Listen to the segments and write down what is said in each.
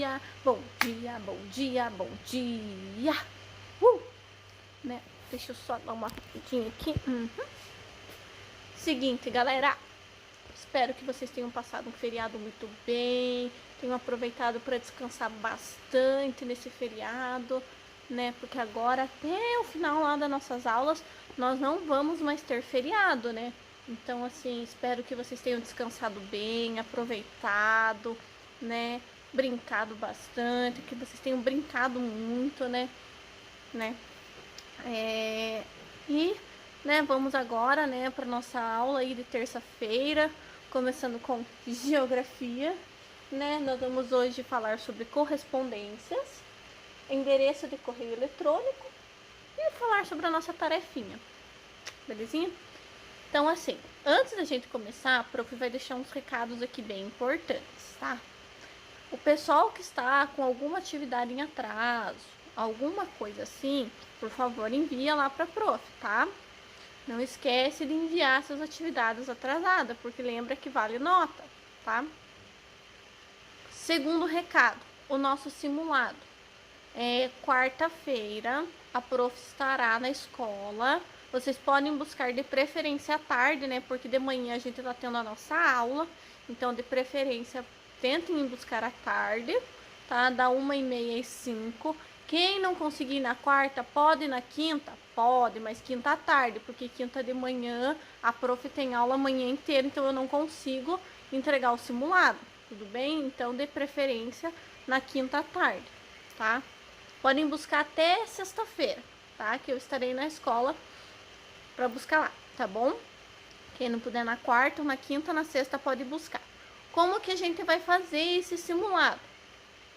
dia, bom dia, bom dia, bom dia. Né? Deixa eu só dar uma rapidinha aqui. Seguinte, galera. Espero que vocês tenham passado um feriado muito bem, tenham aproveitado para descansar bastante nesse feriado, né? Porque agora, até o final lá das nossas aulas, nós não vamos mais ter feriado, né? Então, assim, espero que vocês tenham descansado bem, aproveitado, né? Brincado bastante, que vocês tenham brincado muito, né? E, né, vamos agora, né, para nossa aula aí de terça-feira, começando com geografia, né? Nós vamos hoje falar sobre correspondências, endereço de correio eletrônico e falar sobre a nossa tarefinha, belezinha? Então, assim, antes da gente começar, a prof vai deixar uns recados aqui bem importantes, tá? O pessoal que está com alguma atividade em atraso, alguma coisa assim, por favor, envia lá para a prof, tá? Não esquece de enviar suas atividades atrasadas, porque lembra que vale nota, tá? Segundo recado, o nosso simulado. Quarta-feira, a prof estará na escola. Vocês podem buscar de preferência à tarde, né? Porque de manhã a gente tá tendo a nossa aula. Então, de preferência, tentem buscar à tarde, tá? Da 1h30 às 5h. Quem não conseguir ir na quarta, pode ir na quinta? Pode, mas quinta à tarde, porque quinta de manhã a prof tem aula a manhã inteira, então eu não consigo entregar o simulado, tudo bem? Então, de preferência, na quinta à tarde, tá? Podem buscar até sexta-feira, tá? Que eu estarei na escola para buscar lá, tá bom? Quem não puder na quarta, na quinta, na sexta pode buscar. Como que a gente vai fazer esse simulado?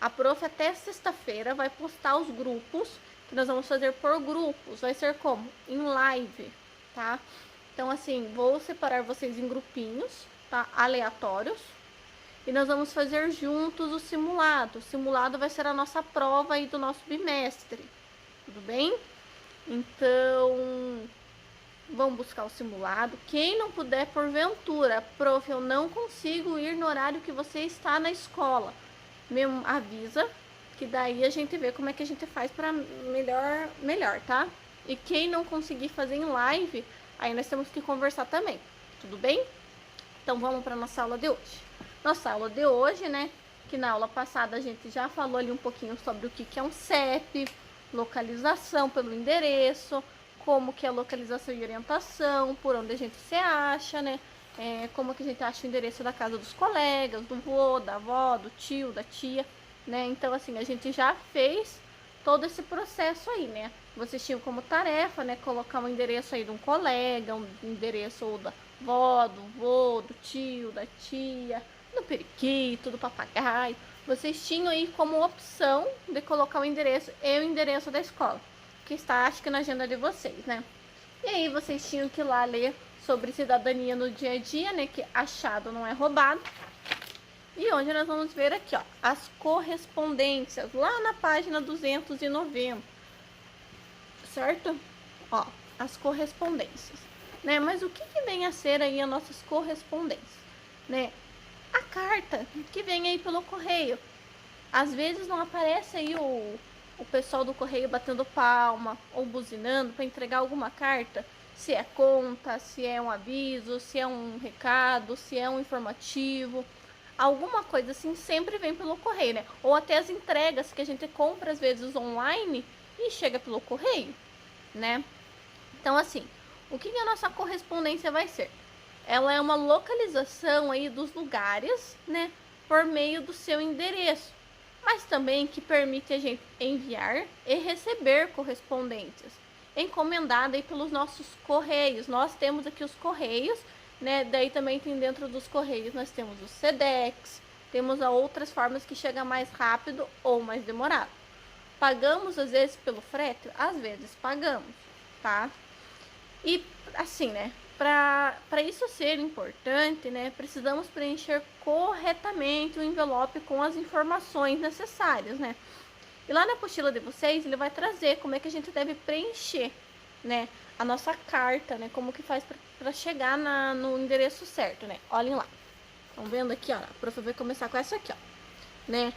A prof até sexta-feira vai postar os grupos, que nós vamos fazer por grupos. Vai ser como? Em live, tá? Então, assim, vou separar vocês em grupinhos, tá? Aleatórios. E nós vamos fazer juntos o simulado. O simulado vai ser a nossa prova aí do nosso bimestre. Tudo bem? Então, vamos buscar o simulado. Quem não puder, porventura, prof, eu não consigo ir no horário que você está na escola, me avisa, que daí a gente vê como é que a gente faz para melhor, tá? E quem não conseguir fazer em live, aí nós temos que conversar também, tudo bem? Então vamos para nossa aula de hoje. Nossa aula de hoje, né, que na aula passada a gente já falou ali um pouquinho sobre o que é um CEP, localização pelo endereço, como que é a localização e orientação, por onde a gente se acha, né? Como que a gente acha o endereço da casa dos colegas, do vô, da avó, do tio, da tia, né? Então, assim, a gente já fez todo esse processo aí, né? Vocês tinham como tarefa, né, colocar um endereço aí de um colega, um endereço ou da avó, do vô, do tio, da tia, do periquito, do papagaio. Vocês tinham aí como opção de colocar o endereço e o endereço da escola, que está, acho que na agenda de vocês, né? E aí vocês tinham que ir lá ler sobre cidadania no dia a dia, né? Que achado não é roubado. E hoje nós vamos ver aqui, ó, as correspondências, lá na página 290, certo? Ó, as correspondências, né? Mas o que vem a ser aí as nossas correspondências, né? A carta que vem aí pelo correio. Às vezes não aparece aí o pessoal do correio batendo palma ou buzinando para entregar alguma carta, se é conta, se é um aviso, se é um recado, se é um informativo, alguma coisa assim sempre vem pelo correio, né? Ou até as entregas que a gente compra às vezes online e chega pelo correio, né? Então, assim, o que a nossa correspondência vai ser? Ela é uma localização aí dos lugares, né, por meio do seu endereço, mas também que permite a gente enviar e receber correspondências encomendada aí pelos nossos correios. Nós temos aqui os correios, né? Daí também tem dentro dos correios nós temos os SEDEX, temos outras formas que chega mais rápido ou mais demorado. Pagamos às vezes pelo frete, às vezes pagamos, tá? E assim, né? Para isso ser importante, né, precisamos preencher corretamente o envelope com as informações necessárias, né? E lá na apostila de vocês, ele vai trazer como é que a gente deve preencher, né, a nossa carta, né, como que faz para chegar no endereço certo, né? Olhem lá. Estão vendo aqui, ó, a prof vai começar com essa aqui, ó, né?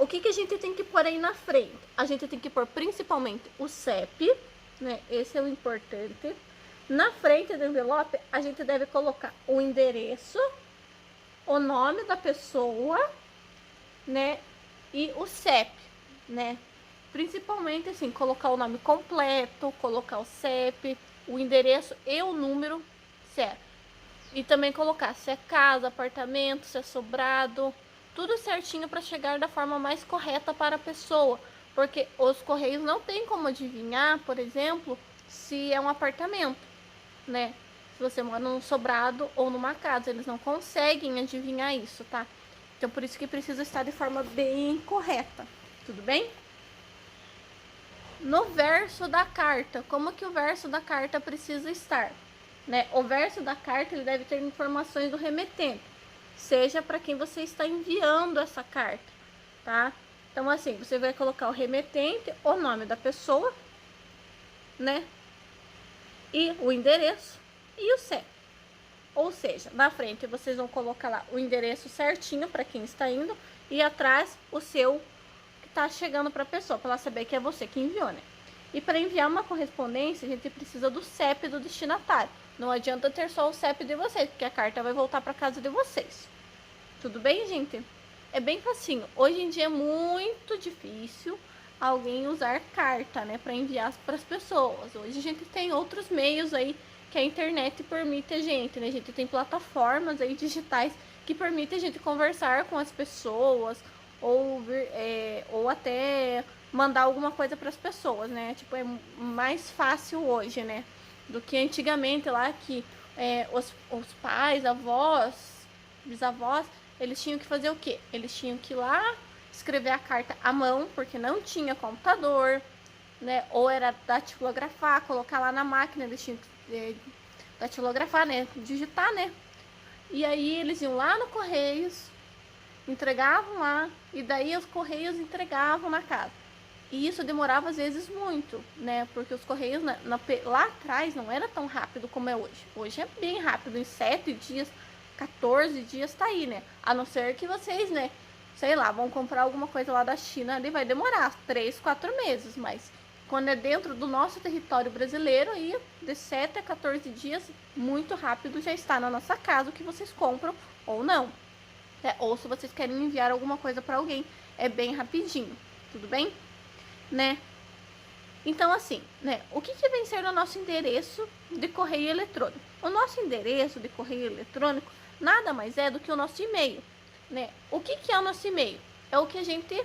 O que a gente tem que pôr aí na frente? A gente tem que pôr principalmente o CEP, né? Esse é o importante. Na frente do envelope, a gente deve colocar o endereço, o nome da pessoa, né? E o CEP, né? Principalmente assim, colocar o nome completo, colocar o CEP, o endereço e o número certo. E também colocar se é casa, apartamento, se é sobrado, tudo certinho para chegar da forma mais correta para a pessoa. Porque os correios não tem como adivinhar, por exemplo, se é um apartamento, né? Se você mora num sobrado ou numa casa, eles não conseguem adivinhar isso, tá? Então por isso que precisa estar de forma bem correta, tudo bem? No verso da carta, como que o verso da carta precisa estar? Né? O verso da carta ele deve ter informações do remetente, seja para quem você está enviando essa carta, tá? Então assim, você vai colocar o remetente, o nome da pessoa, né? E o endereço e o CEP. Ou seja, na frente vocês vão colocar lá o endereço certinho para quem está indo e atrás o seu que está chegando para a pessoa, para ela saber que é você que enviou, né? E para enviar uma correspondência, a gente precisa do CEP do destinatário. Não adianta ter só o CEP de vocês, porque a carta vai voltar para casa de vocês. Tudo bem, gente? É bem facinho. Hoje em dia é muito difícil alguém usar carta, né, para enviar para as pessoas. Hoje a gente tem outros meios aí que a internet permite a gente, né? A gente tem plataformas aí digitais que permitem a gente conversar com as pessoas ou até mandar alguma coisa para as pessoas, né? Tipo, é mais fácil hoje, né? Do que antigamente lá que os pais, avós, bisavós, eles tinham que fazer o quê? Eles tinham que ir lá escrever a carta à mão, porque não tinha computador, né? Ou era datilografar, colocar lá na máquina, eles tinham que datilografar, né? Digitar, né? E aí eles iam lá no Correios, entregavam lá, e daí os Correios entregavam na casa. E isso demorava às vezes muito, né? Porque os Correios lá atrás não era tão rápido como é hoje. Hoje é bem rápido, em 7 dias, 14 dias tá aí, né? A não ser que vocês, né? Sei lá, vão comprar alguma coisa lá da China, ali vai demorar 3, 4 meses, mas quando é dentro do nosso território brasileiro, aí de 7 a 14 dias, muito rápido já está na nossa casa o que vocês compram ou não. Ou se vocês querem enviar alguma coisa para alguém, é bem rapidinho, tudo bem? Né? Então, assim, né? O que vem ser o nosso endereço de correio eletrônico? O nosso endereço de correio eletrônico nada mais é do que o nosso e-mail, né? O que é o nosso e-mail? É o que a gente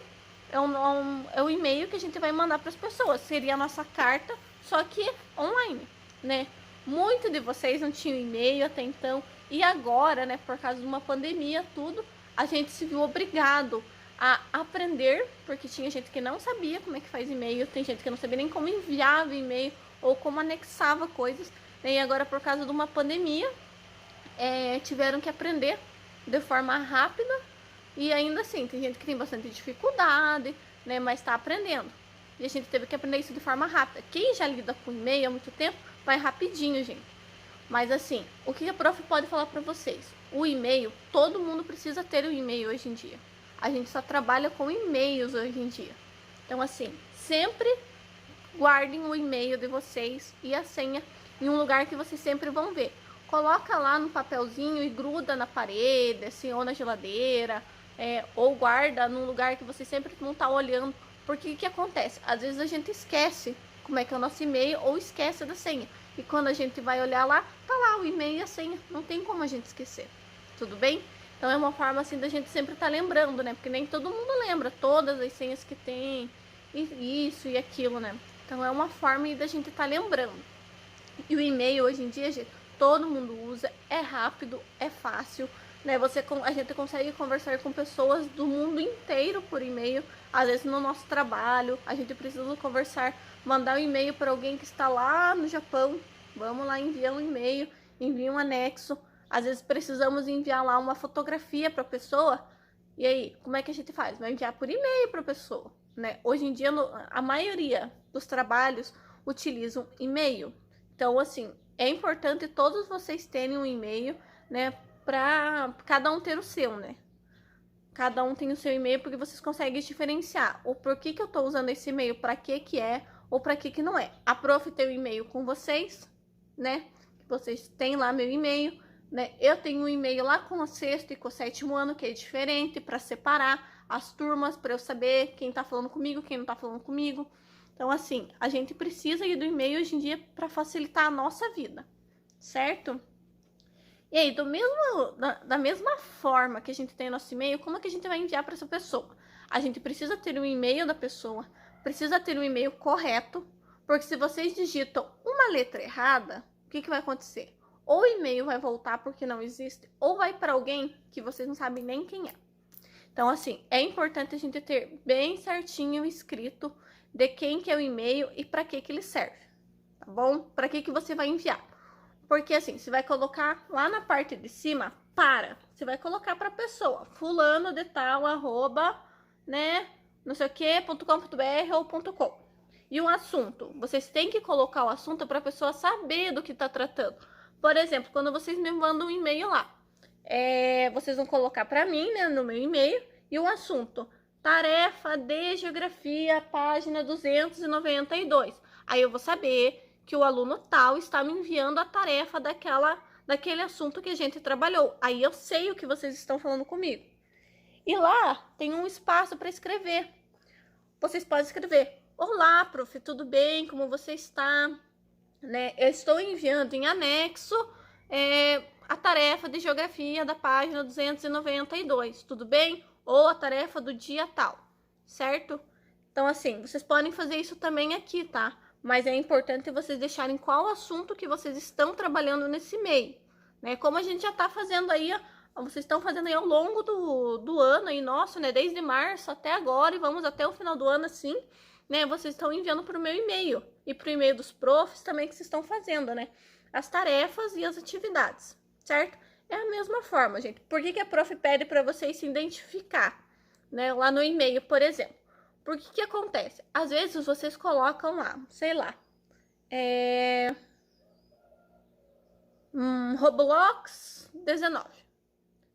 é o e-mail que a gente vai mandar para as pessoas. Seria a nossa carta, só que online, né? Muitos de vocês não tinham e-mail até então e agora, né? Por causa de uma pandemia, tudo, a gente se viu obrigado a aprender, porque tinha gente que não sabia como é que faz e-mail, tem gente que não sabia nem como enviava e-mail ou como anexava coisas, né? E agora por causa de uma pandemia tiveram que aprender de forma rápida e ainda assim tem gente que tem bastante dificuldade, né? Mas está aprendendo e a gente teve que aprender isso de forma rápida. Quem já lida com e-mail há muito tempo vai rapidinho, gente. Mas assim, o que a prof pode falar para vocês? O e-mail, todo mundo precisa ter o e-mail hoje em dia. A gente só trabalha com e-mails hoje em dia. Então, assim, sempre guardem o e-mail de vocês e a senha em um lugar que vocês sempre vão ver. Coloca lá no papelzinho e gruda na parede, assim, ou na geladeira, ou guarda num lugar que vocês sempre vão estar olhando. Porque o que acontece? Às vezes a gente esquece como é que é o nosso e-mail ou esquece da senha. E quando a gente vai olhar lá, tá lá o e-mail e a senha. Não tem como a gente esquecer. Tudo bem? Então é uma forma assim da gente sempre estar lembrando, né? Porque nem todo mundo lembra todas as senhas que tem, e isso e aquilo, né? Então é uma forma da gente estar lembrando. E o e-mail hoje em dia, gente, todo mundo usa, é rápido, é fácil, né? A gente consegue conversar com pessoas do mundo inteiro por e-mail. Às vezes no nosso trabalho, a gente precisa conversar, mandar um e-mail para alguém que está lá no Japão. Vamos lá enviar um e-mail, envia um anexo. Às vezes precisamos enviar lá uma fotografia para a pessoa. E aí, como é que a gente faz? Vai enviar por e-mail para a pessoa, né? Hoje em dia, a maioria dos trabalhos utilizam e-mail. Então, assim, é importante todos vocês terem um e-mail, né? Para cada um ter o seu, né? Cada um tem o seu e-mail porque vocês conseguem diferenciar o porquê que eu tô usando esse e-mail, para que é ou para que não é. A prof tem o e-mail com vocês, né? Vocês têm lá meu e-mail, né? Eu tenho um e-mail lá com o sexto e com o sétimo ano, que é diferente, para separar as turmas, para eu saber quem tá falando comigo, quem não tá falando comigo. Então, assim, a gente precisa ir do e-mail hoje em dia para facilitar a nossa vida, certo? E aí, da mesma forma que a gente tem nosso e-mail, como é que a gente vai enviar para essa pessoa? A gente precisa ter um e-mail da pessoa, precisa ter um e-mail correto, porque se vocês digitam uma letra errada, o que vai acontecer? Ou o e-mail vai voltar porque não existe, ou vai para alguém que vocês não sabem nem quem é. Então, assim, é importante a gente ter bem certinho escrito de quem que é o e-mail e para que ele serve, tá bom? Para que você vai enviar. Porque assim, você vai colocar lá na parte de cima, você vai colocar para a pessoa, fulano de tal, arroba, né, não sei o que, .com.br ou .com. E o assunto, vocês têm que colocar o assunto para a pessoa saber do que está tratando. Por exemplo, quando vocês me mandam um e-mail lá, vocês vão colocar para mim, né, no meu e-mail, e o assunto, tarefa de geografia, página 292. Aí eu vou saber que o aluno tal está me enviando a tarefa daquele assunto que a gente trabalhou. Aí eu sei o que vocês estão falando comigo. E lá tem um espaço para escrever. Vocês podem escrever: olá, prof, tudo bem? Como você está? Né? Eu estou enviando em anexo a tarefa de geografia da página 292, tudo bem? Ou a tarefa do dia tal, certo? Então, assim, vocês podem fazer isso também aqui, tá? Mas é importante vocês deixarem qual assunto que vocês estão trabalhando nesse e-mail, né? Como a gente já tá fazendo aí, vocês estão fazendo aí ao longo do ano aí, nossa, né? Desde março até agora e vamos até o final do ano assim, né? Vocês estão enviando para o meu e-mail e para o e-mail dos profs também que vocês estão fazendo, né? As tarefas e as atividades, certo? É a mesma forma, gente. Por que a prof pede para vocês se identificar, né? Lá no e-mail, por exemplo. Por que acontece? Às vezes vocês colocam lá, sei lá, Roblox 19.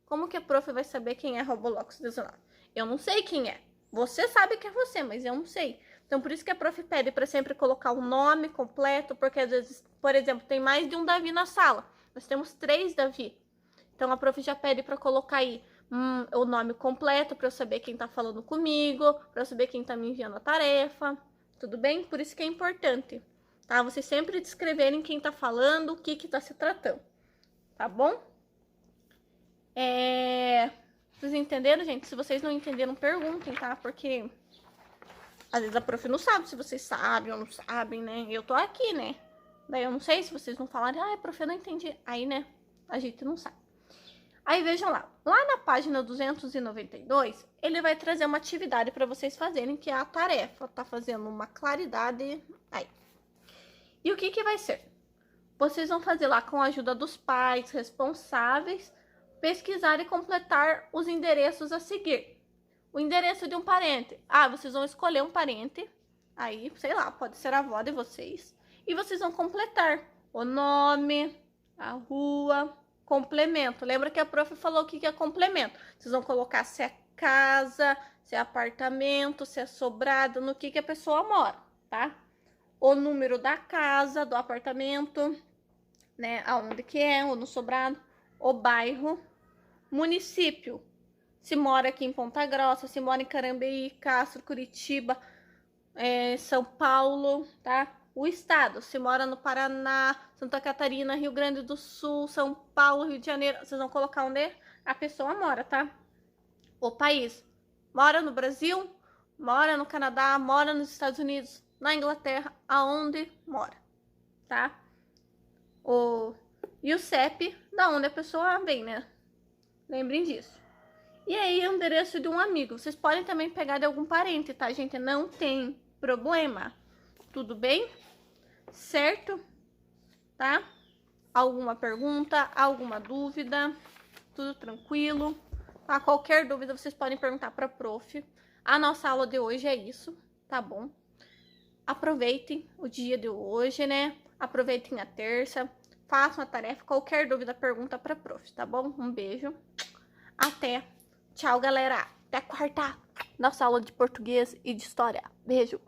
Como que a prof vai saber quem é Roblox 19? Eu não sei quem é. Você sabe que é você, mas eu não sei. Então, por isso que a prof pede para sempre colocar o nome completo, porque às vezes, por exemplo, tem mais de um Davi na sala. Nós temos 3 Davi. Então, a prof já pede para colocar aí o nome completo para eu saber quem tá falando comigo, para eu saber quem tá me enviando a tarefa, tudo bem? Por isso que é importante, tá? Vocês sempre descreverem quem tá falando, o que tá se tratando, tá bom? Vocês entenderam, gente? Se vocês não entenderam, perguntem, tá? Porque às vezes a prof não sabe se vocês sabem ou não sabem, né? Eu tô aqui, né? Daí eu não sei se vocês não falarem, prof, eu não entendi. Aí, né, a gente não sabe. Aí vejam lá na página 292, ele vai trazer uma atividade para vocês fazerem, que é a tarefa. Tá fazendo uma claridade aí. E o que vai ser? Vocês vão fazer lá com a ajuda dos pais responsáveis, pesquisar e completar os endereços a seguir. O endereço de um parente. Vocês vão escolher um parente, aí, sei lá, pode ser a avó de vocês. E vocês vão completar o nome, a rua, complemento. Lembra que a prof falou o que é complemento? Vocês vão colocar se é casa, se é apartamento, se é sobrado, no que a pessoa mora, tá? O número da casa, do apartamento, né? Aonde que é, ou no sobrado, o bairro, município. Se mora aqui em Ponta Grossa, se mora em Carambeí, Castro, Curitiba, São Paulo, tá? O estado, se mora no Paraná, Santa Catarina, Rio Grande do Sul, São Paulo, Rio de Janeiro, vocês vão colocar onde a pessoa mora, tá? O país, mora no Brasil, mora no Canadá, mora nos Estados Unidos, na Inglaterra, aonde mora, tá? E o CEP, da onde a pessoa vem, né? Lembrem disso. E aí, o endereço de um amigo. Vocês podem também pegar de algum parente, tá, gente? Não tem problema. Tudo bem? Certo? Tá? Alguma pergunta? Alguma dúvida? Tudo tranquilo? Tá? Qualquer dúvida, vocês podem perguntar pra prof. A nossa aula de hoje é isso, tá bom? Aproveitem o dia de hoje, né? Aproveitem a terça. Façam a tarefa. Qualquer dúvida, pergunta pra prof, tá bom? Um beijo. Até Tchau, galera. Até quarta. Nossa aula de português e de história. Beijo.